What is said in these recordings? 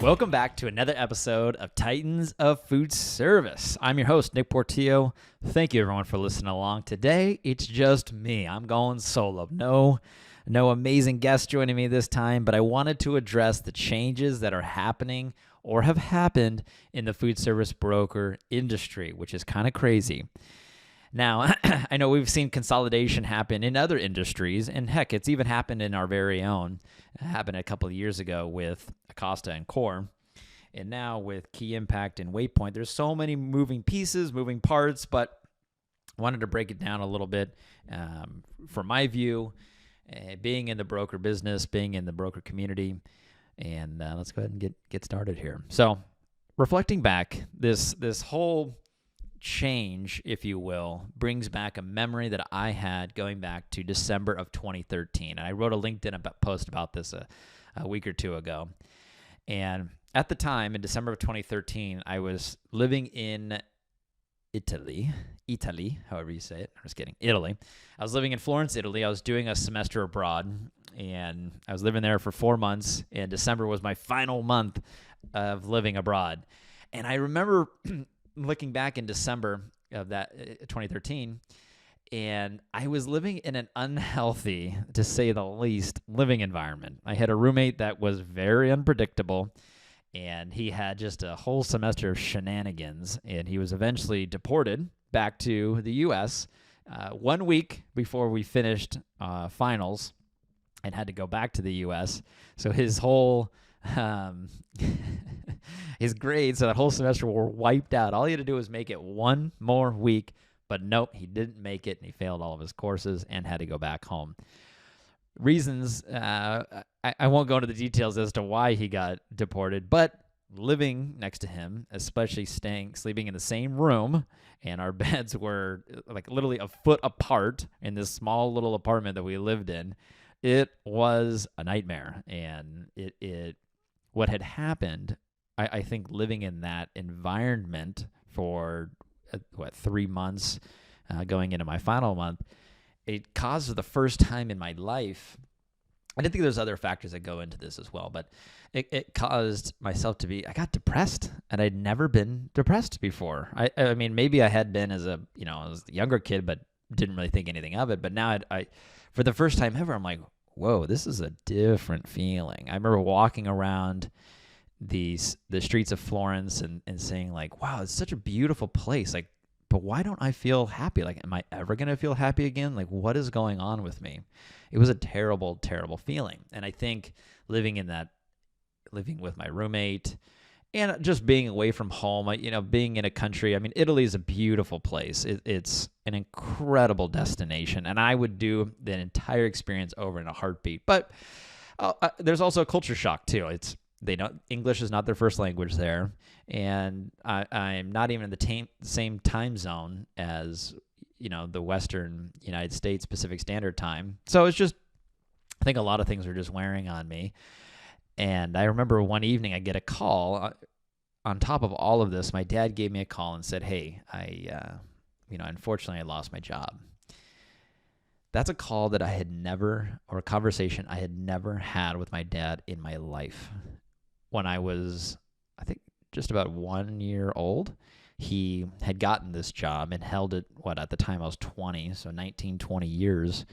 Welcome back to another episode of Titans of Foodservice. I'm your host, Nick Portillo. Thank you, everyone, for listening along. Today, it's just me. I'm going solo. No amazing guests joining me this time, but I wanted to address the changes that are happening or have happened in the food service broker industry, which is kind of crazy. Now, I know we've seen consolidation happen in other industries, and heck, it's even happened in our very own. It happened a couple of years ago with Acosta and Core, and now with KeyImpact and Waypoint. There's so many moving pieces, moving parts, but I wanted to break it down a little bit from my view, being in the broker business, being in the broker community, and let's go ahead and get started here. So, reflecting back, this whole change, if you will, brings back a memory that I had going back to December of 2013. And I wrote a LinkedIn post about this a week or two ago. And at the time, in December of 2013, I was living in Italy, however you say it. I'm just kidding, Italy. I was living in Florence, Italy. I was doing a semester abroad, and I was living there for 4 months, and December was my final month of living abroad. And I remember looking back in December of that 2013, and I was living in an unhealthy, to say the least, living environment. I had a roommate that was very unpredictable, and he had just a whole semester of shenanigans, and he was eventually deported back to the U.S. 1 week before we finished finals and had to go back to the U.S. So his whole his grades so that whole semester were wiped out. All he had to do was make it one more week, but nope, he didn't make it, and he failed all of his courses and had to go back home. Reasons, I won't go into the details as to why he got deported, but living next to him, especially sleeping in the same room, and our beds were like literally a foot apart in this small little apartment that we lived in, it was a nightmare. And what had happened, I think living in that environment for, 3 months going into my final month, it caused for the first time in my life, I didn't think there's other factors that go into this as well, but it caused myself to I got depressed, and I'd never been depressed before. I mean, maybe I had been as a younger kid, but didn't really think anything of it. But now I for the first time ever, I'm like, whoa, this is a different feeling. I remember walking around the streets of Florence and saying like, wow, it's such a beautiful place. Like, but why don't I feel happy? Like, am I ever going to feel happy again? Like, what is going on with me? It was a terrible, terrible feeling. And I think living with my roommate and just being away from home, being in a country, I mean, Italy is a beautiful place. It's an incredible destination, and I would do the entire experience over in a heartbeat. But there's also a culture shock too. English is not their first language there, and I'm not even in the same time zone as the Western United States Pacific Standard Time. So it's just, I think a lot of things are just wearing on me. And I remember one evening I get a call. On top of all of this, my dad gave me a call and said, hey, unfortunately I lost my job. That's a call that or a conversation I had never had with my dad in my life. When I was, I think, just about 1 year old, he had gotten this job and held it, at the time I was 20, so 19, 20 years.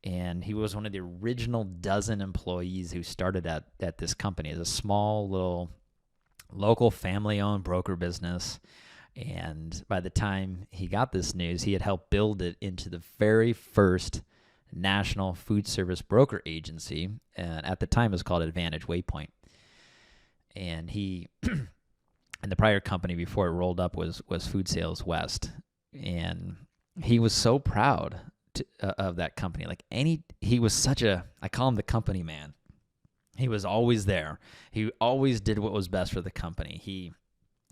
And he was one of the original dozen employees who started at this company. It's a small little local family-owned broker business. And by the time he got this news, he had helped build it into the very first national food service broker agency. And at the time, it was called Advantage Waypoint. And and the prior company before it rolled up was Food Sales West. And he was so proud of that company. He was I call him the company man. He was always there. He always did what was best for the company.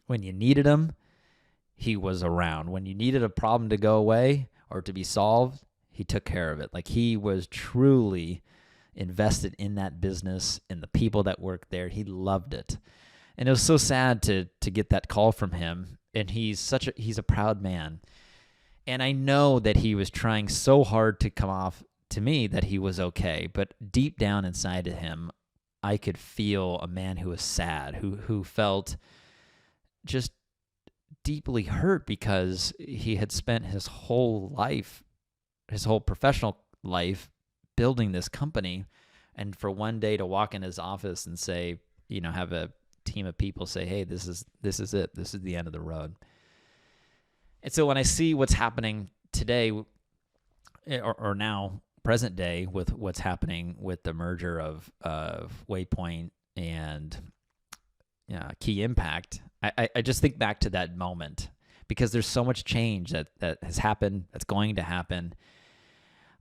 When you needed him, he was around. When you needed a problem to go away or to be solved, he took care of it. Like, he was truly invested in that business and the people that worked there. He loved it. And it was so sad to get that call from him. And he's a proud man. And I know that he was trying so hard to come off to me that he was okay. But deep down inside of him, I could feel a man who was sad, who felt just deeply hurt because he had spent his whole life, his whole professional life, building this company, and for one day to walk in his office and say, have a team of people say, hey, this is it. This is the end of the road. And so when I see what's happening today, or now present day, with what's happening with the merger of Waypoint and KeyImpact, I just think back to that moment, because there's so much change that has happened, that's going to happen.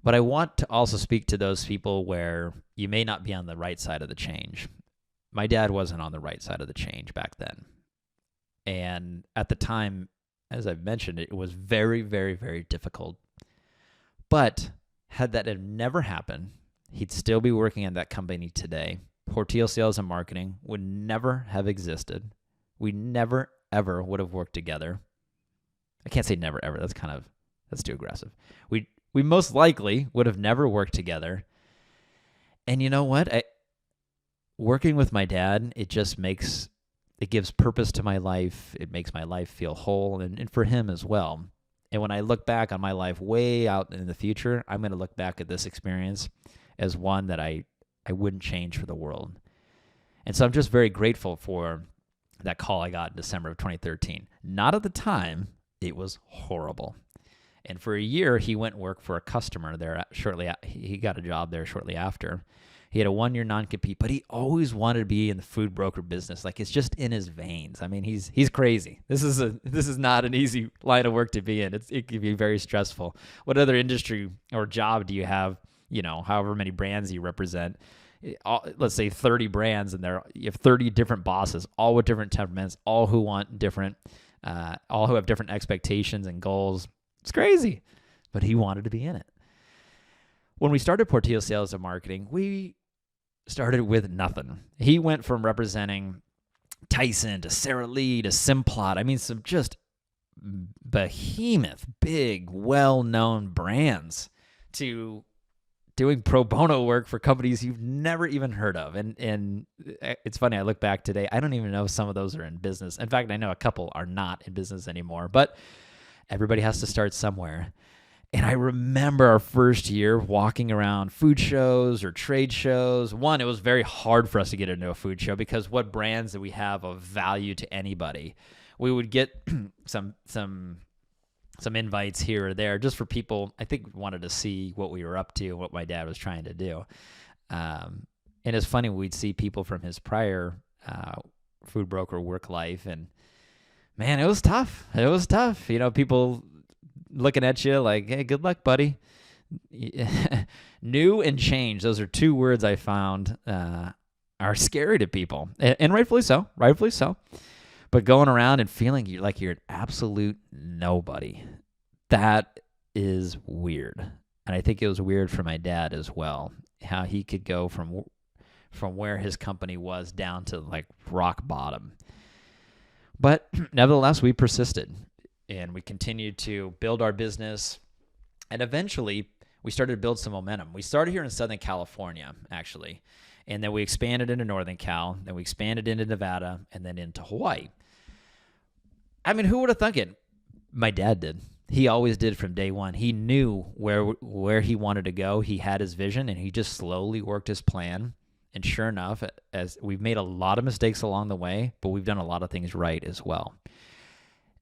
But I want to also speak to those people where you may not be on the right side of the change. My dad wasn't on the right side of the change back then. And at the time, as I've mentioned, it was very, very, very difficult. But had that have never happened, he'd still be working at that company today. Portillo Sales and Marketing would never have existed. We never, ever would have worked together. I can't say never, ever. That's too aggressive. We most likely would have never worked together. And you know what? Working with my dad, it gives purpose to my life. It makes my life feel whole, and for him as well. And when I look back on my life way out in the future, I'm going to look back at this experience as one that I wouldn't change for the world. And so I'm just very grateful for that call I got in December of 2013. Not at the time, it was horrible. And for a year, he went and worked for a customer there he got a job there shortly after. He had a 1-year non-compete, but he always wanted to be in the food broker business. Like, it's just in his veins. I mean, he's crazy. This is not an easy line of work to be in. It can be very stressful. What other industry or job do you have? However many brands you represent. Let's say 30 brands, and you have 30 different bosses, all with different temperaments, all who want different, all who have different expectations and goals. It's crazy, but he wanted to be in it. When we started Portillo Sales and Marketing, we started with nothing. He went from representing Tyson to Sara Lee to Simplot. I mean, some just behemoth, big, well-known brands, to doing pro bono work for companies you've never even heard of. And it's funny, I look back today, I don't even know if some of those are in business. In fact, I know a couple are not in business anymore, but everybody has to start somewhere. And I remember our first year walking around food shows or trade shows. One, it was very hard for us to get into a food show, because what brands did we have of value to anybody? We would get some invites here or there just for people, I think, wanted to see what we were up to and what my dad was trying to do. And it's funny, we'd see people from his prior food broker work life, and man, it was tough. It was tough. People looking at you like, hey, good luck, buddy. New and change. Those are two words I found are scary to people, and rightfully so. Rightfully so. But going around and feeling like you're an absolute nobody, that is weird. And I think it was weird for my dad as well, how he could go from where his company was down to like rock bottom. But nevertheless, we persisted, and we continued to build our business. And eventually, we started to build some momentum. We started here in Southern California, actually. And then we expanded into Northern Cal. Then we expanded into Nevada, and then into Hawaii. I mean, who would have thunk it? My dad did. He always did from day one. He knew where he wanted to go. He had his vision, and he just slowly worked his plan. And sure enough, as we've made a lot of mistakes along the way, but we've done a lot of things right as well.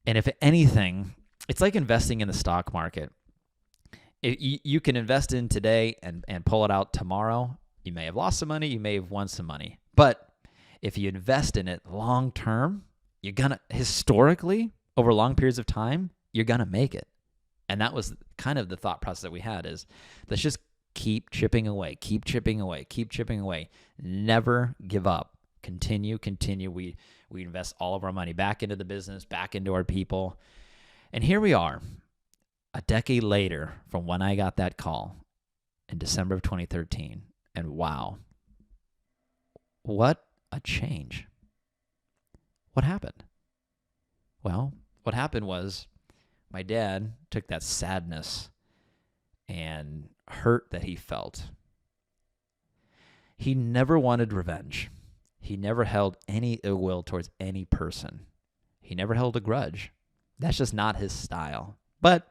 And if anything, it's like investing in the stock market. You can invest in today and pull it out tomorrow. You may have lost some money. You may have won some money. But if you invest in it long term, you're going to, historically, over long periods of time, you're going to make it. And that was kind of the thought process that we had, is let's just keep chipping away, keep chipping away, keep chipping away. Never give up. Continue. We invest all of our money back into the business, back into our people. And here we are, a decade later from when I got that call in December of 2013. And wow, what a change. What happened? Well, what happened was my dad took that sadness and hurt that he felt. He never wanted revenge. He never held any ill will towards any person. He never held a grudge. That's just not his style. But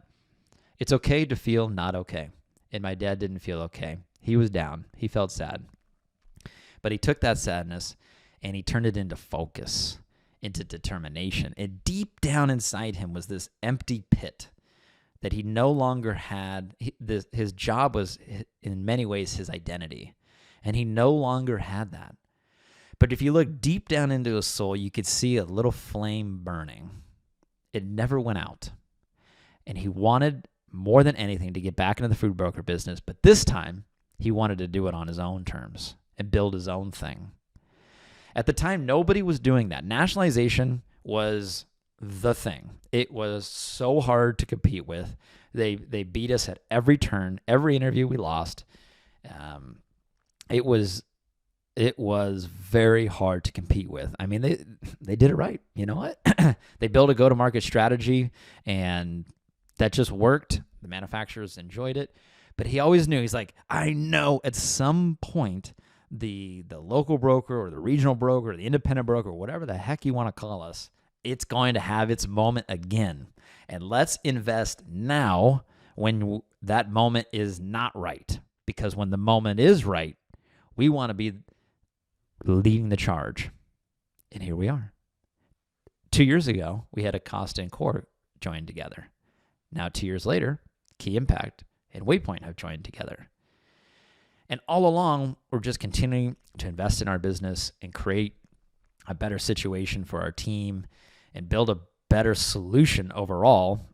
it's okay to feel not okay. And my dad didn't feel okay. He was down. He felt sad. But he took that sadness and he turned it into focus, into determination. And deep down inside him was this empty pit that he no longer had. His job was, in many ways, his identity. And he no longer had that. But if you look deep down into his soul, you could see a little flame burning. It never went out. And he wanted more than anything to get back into the food broker business. But this time, he wanted to do it on his own terms and build his own thing. At the time, nobody was doing that. Nationalization was the thing. It was so hard to compete with. They beat us at every turn, every interview we lost. It was very hard to compete with. I mean, they did it right. You know what? They built a go-to-market strategy, and that just worked. The manufacturers enjoyed it. But he always knew, he's like, I know at some point the local broker or the regional broker or the independent broker, whatever the heck you want to call us, it's going to have its moment again. And let's invest now when that moment is not right. Because when the moment is right, we want to be leading the charge. And here we are. 2 years ago, we had Acosta and Core join together. Now, 2 years later, KeyImpact and Waypoint have joined together. And all along, we're just continuing to invest in our business and create a better situation for our team and build a better solution overall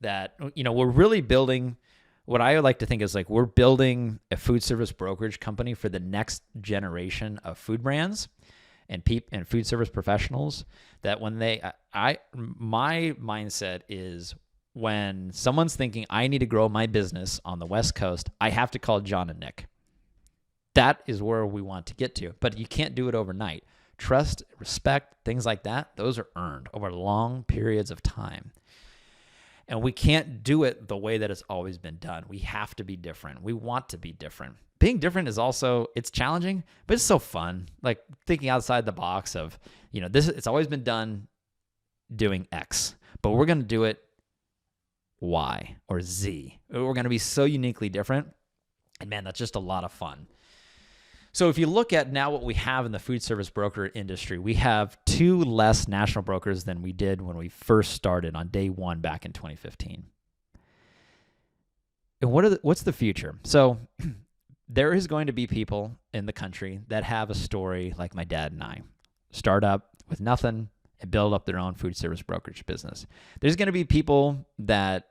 that, we're really building what I would like to think is like we're building a food service brokerage company for the next generation of food brands and food service professionals that when my mindset is when someone's thinking I need to grow my business on the West Coast, I have to call John and Nick. That is where we want to get to, but you can't do it overnight. Trust, respect, things like that, those are earned over long periods of time. And we can't do it the way that it's always been done. We have to be different. We want to be different. Being different is also, it's challenging, but it's so fun. Like thinking outside the box of, it's always been done doing X, but we're going to do it Y or Z. We're going to be so uniquely different. And man, that's just a lot of fun. So if you look at now what we have in the food service broker industry, we have 2 less national brokers than we did when we first started on day 1 back in 2015. And what's the future? So there is going to be people in the country that have a story like my dad and I. Start up with nothing and build up their own food service brokerage business. There's going to be people that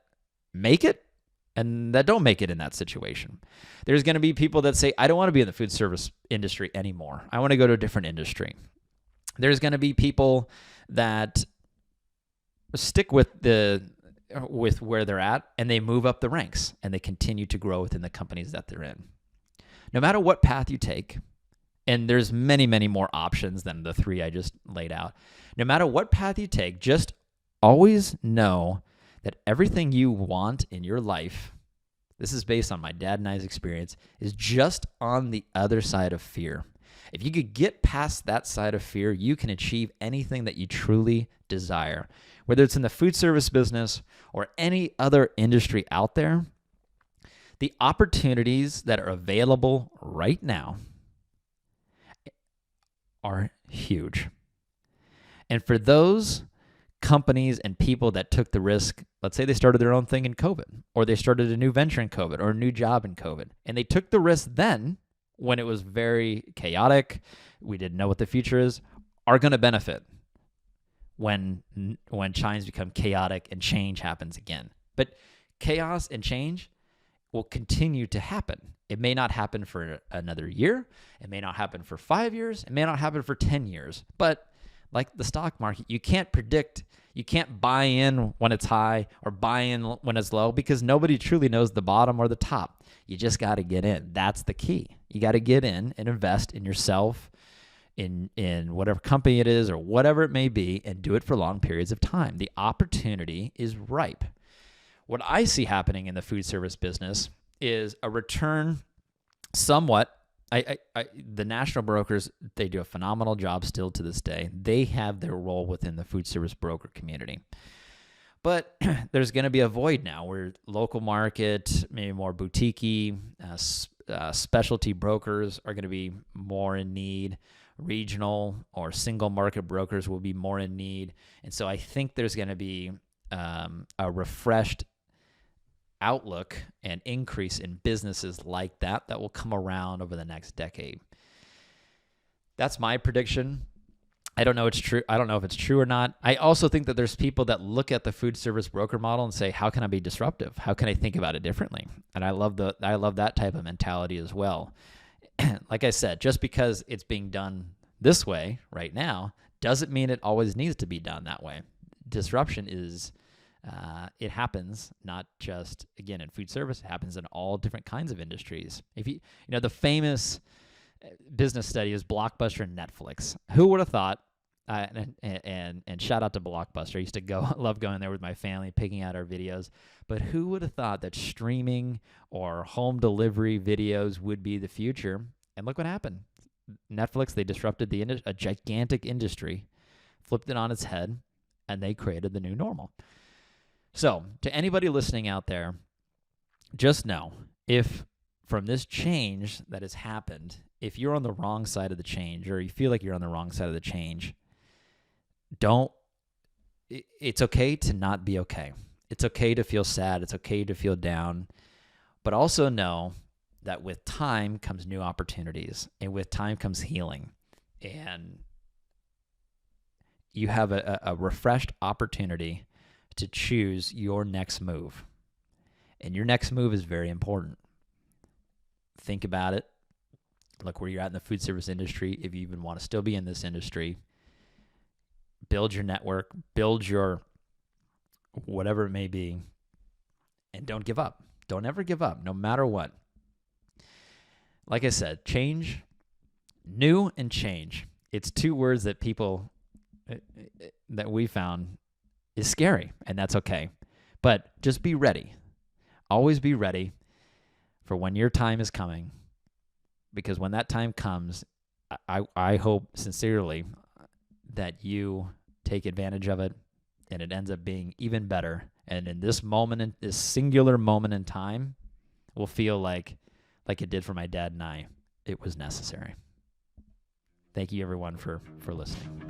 make it and that don't make it in that situation. There's going to be people that say, I don't want to be in the food service industry anymore. I want to go to a different industry. There's going to be people that stick with where they're at and they move up the ranks and they continue to grow within the companies that they're in. No matter what path you take, and there's many, many more options than the 3 I just laid out. No matter what path you take, just always know that everything you want in your life, this is based on my dad and I's experience, is just on the other side of fear. If you could get past that side of fear, you can achieve anything that you truly desire. Whether it's in the food service business or any other industry out there, the opportunities that are available right now are huge. And for those companies and people that took the risk, let's say they started their own thing in COVID, or they started a new venture in COVID, or a new job in COVID, and they took the risk then when it was very chaotic, we didn't know what the future is, are going to benefit when times become chaotic and change happens again. But chaos and change will continue to happen. It may not happen for another year. It may not happen for 5 years. It may not happen for 10 years. But like the stock market, you can't predict, you can't buy in when it's high or buy in when it's low because nobody truly knows the bottom or the top. You just got to get in. That's the key. You got to get in and invest in yourself, in whatever company it is or whatever it may be, and do it for long periods of time. The opportunity is ripe. What I see happening in the food service business is a return somewhat the national brokers, they do a phenomenal job still to this day. They have their role within the food service broker community. But there's going to be a void now where local market, maybe more boutique-y, specialty brokers are going to be more in need. Regional or single market brokers will be more in need. And so I think there's going to be a refreshed outlook and increase in businesses like that will come around over the next decade. That's my prediction. I don't know it's true. I don't know if it's true or not. I also think that there's people that look at the food service broker model and say, how can I be disruptive? How can I think about it differently? And I love that type of mentality as well. Like I said, just because it's being done this way right now doesn't mean it always needs to be done that way. Disruption is, it happens not just, again, in food service, it happens in all different kinds of industries. If you know, the famous business study is Blockbuster and Netflix. Who would have thought, and shout out to Blockbuster. I used to love going there with my family, picking out our videos. But who would have thought that streaming or home delivery videos would be the future? And look what happened. Netflix, they disrupted a gigantic industry, flipped it on its head, and they created the new normal. So to anybody listening out there, just know, if from this change that has happened, if you're on the wrong side of the change, or you feel like you're on the wrong side of the change, it's okay to not be okay. It's okay to feel sad. It's okay to feel down. But also know that with time comes new opportunities, and with time comes healing. And you have a refreshed opportunity to choose your next move. And your next move is very important. Think about it. Look where you're at in the food service industry. If you even want to still be in this industry, build your network, build your whatever it may be, and don't give up. Don't ever give up, no matter what. Like I said, change, new and change. It's two words that that we found is scary, and that's okay. But just be ready. Always be ready for when your time is coming, because when that time comes, I hope sincerely that you take advantage of it, and it ends up being even better. And in this moment, this singular moment in time, will feel like it did for my dad and I. It was necessary. Thank you, everyone, for listening.